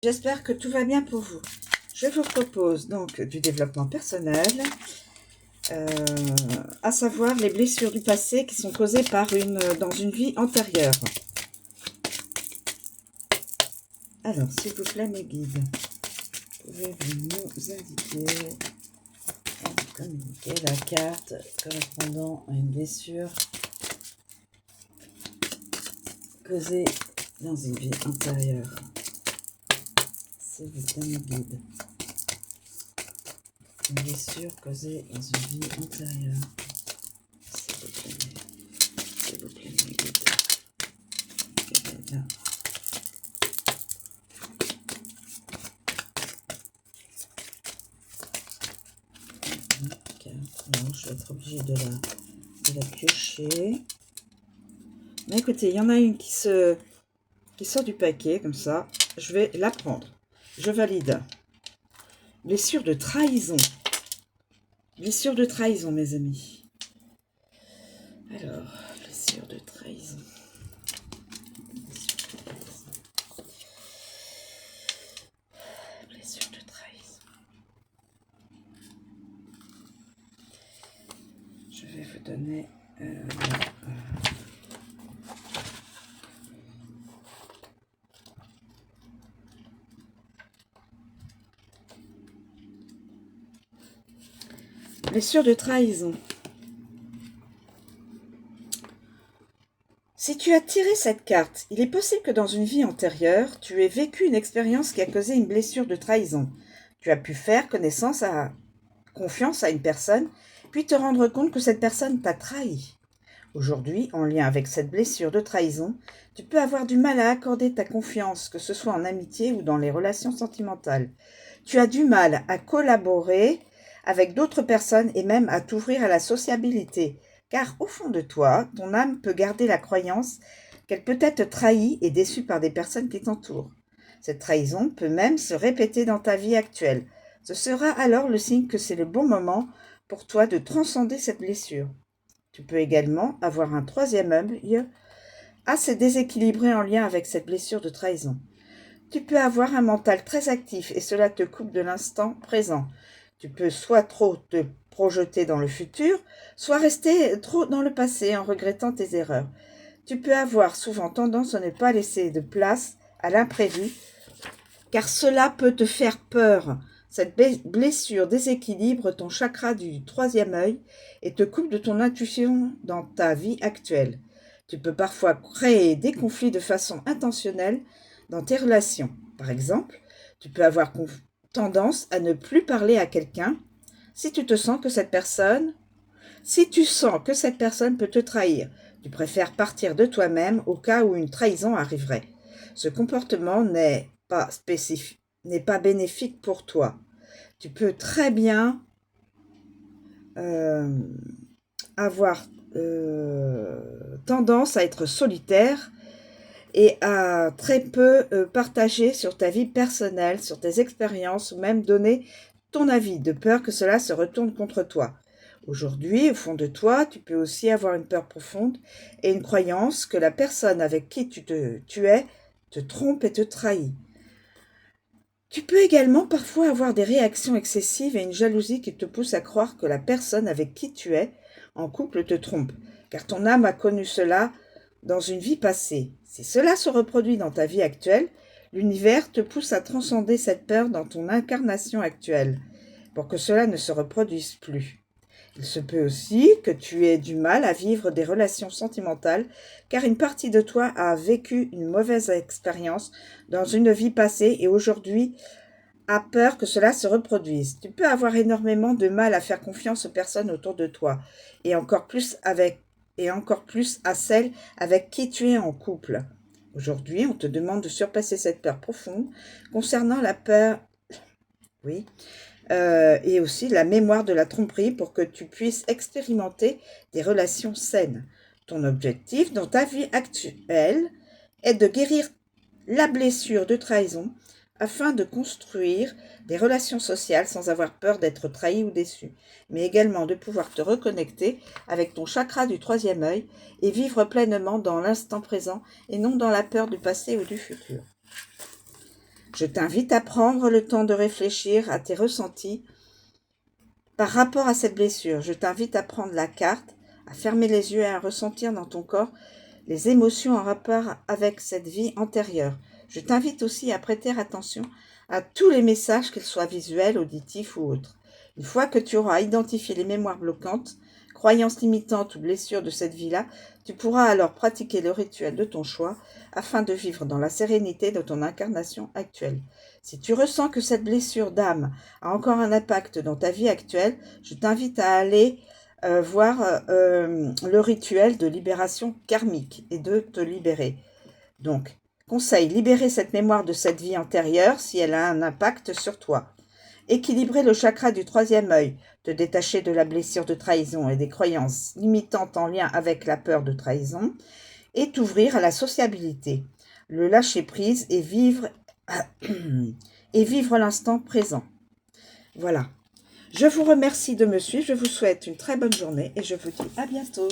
J'espère que tout va bien pour vous. Je vous propose donc du développement personnel, à savoir les blessures du passé qui sont causées dans une vie antérieure. Alors, s'il vous plaît, mes guides, pouvez-vous nous indiquer, communiquer la carte correspondant à une blessure causée dans une vie antérieure? S'il vous plaît, mes guides. Une blessure causée dans une vie antérieure. S'il vous plaît, mes guides. Bien. Non, je vais être obligée de la piocher. Mais écoutez, il y en a une qui sort du paquet, comme ça. Je vais la prendre. Je valide. Blessure de trahison. Blessure de trahison, mes amis. Alors, blessure de trahison. Blessure de trahison. Je vais vous donner... blessure de trahison. Si tu as tiré cette carte, il est possible que dans une vie antérieure, tu aies vécu une expérience qui a causé une blessure de trahison. Tu as pu faire confiance à une personne, puis te rendre compte que cette personne t'a trahi. Aujourd'hui, en lien avec cette blessure de trahison, tu peux avoir du mal à accorder ta confiance, que ce soit en amitié ou dans les relations sentimentales. Tu as du mal à collaborer avec d'autres personnes et même à t'ouvrir à la sociabilité, car au fond de toi, ton âme peut garder la croyance qu'elle peut être trahie et déçue par des personnes qui t'entourent. Cette trahison peut même se répéter dans ta vie actuelle. Ce sera alors le signe que c'est le bon moment pour toi de transcender cette blessure. Tu peux également avoir un troisième œil assez déséquilibré en lien avec cette blessure de trahison. Tu peux avoir un mental très actif et cela te coupe de l'instant présent. Tu peux soit trop te projeter dans le futur, soit rester trop dans le passé en regrettant tes erreurs. Tu peux avoir souvent tendance à ne pas laisser de place à l'imprévu, car cela peut te faire peur. Cette blessure déséquilibre ton chakra du troisième œil et te coupe de ton intuition dans ta vie actuelle. Tu peux parfois créer des conflits de façon intentionnelle dans tes relations. Par exemple, tu peux avoir tendance à ne plus parler à quelqu'un si tu sens que cette personne peut te trahir. Tu préfères partir de toi-même au cas où une trahison arriverait. Ce comportement n'est pas bénéfique pour toi. Tu peux très bien avoir tendance à être solitaire et à très peu partager sur ta vie personnelle, sur tes expériences ou même donner ton avis, de peur que cela se retourne contre toi. Aujourd'hui, au fond de toi, tu peux aussi avoir une peur profonde et une croyance que la personne avec qui tu es te trompe et te trahit. Tu peux également parfois avoir des réactions excessives et une jalousie qui te pousse à croire que la personne avec qui tu es en couple te trompe, car ton âme a connu cela dans une vie passée. Si cela se reproduit dans ta vie actuelle, l'univers te pousse à transcender cette peur dans ton incarnation actuelle, pour que cela ne se reproduise plus. Il se peut aussi que tu aies du mal à vivre des relations sentimentales, car une partie de toi a vécu une mauvaise expérience dans une vie passée et aujourd'hui a peur que cela se reproduise. Tu peux avoir énormément de mal à faire confiance aux personnes autour de toi, et encore plus à celles avec qui tu es en couple. Aujourd'hui, on te demande de surpasser cette peur profonde concernant la peur, oui, et aussi la mémoire de la tromperie pour que tu puisses expérimenter des relations saines. Ton objectif dans ta vie actuelle est de guérir la blessure de trahison afin de construire des relations sociales sans avoir peur d'être trahi ou déçu, mais également de pouvoir te reconnecter avec ton chakra du troisième œil et vivre pleinement dans l'instant présent et non dans la peur du passé ou du futur. Je t'invite à prendre le temps de réfléchir à tes ressentis par rapport à cette blessure. Je t'invite à prendre la carte, à fermer les yeux et à ressentir dans ton corps les émotions en rapport avec cette vie antérieure. Je t'invite aussi à prêter attention à tous les messages, qu'ils soient visuels, auditifs ou autres. Une fois que tu auras identifié les mémoires bloquantes, croyances limitantes ou blessures de cette vie-là, tu pourras alors pratiquer le rituel de ton choix afin de vivre dans la sérénité de ton incarnation actuelle. Si tu ressens que cette blessure d'âme a encore un impact dans ta vie actuelle, je t'invite à aller voir le rituel de libération karmique et de te libérer. Donc, conseil, libérer cette mémoire de cette vie antérieure si elle a un impact sur toi. Équilibrer le chakra du troisième œil, te détacher de la blessure de trahison et des croyances limitantes en lien avec la peur de trahison, et t'ouvrir à la sociabilité, le lâcher prise et vivre l'instant présent. Voilà. Je vous remercie de me suivre, je vous souhaite une très bonne journée et je vous dis à bientôt.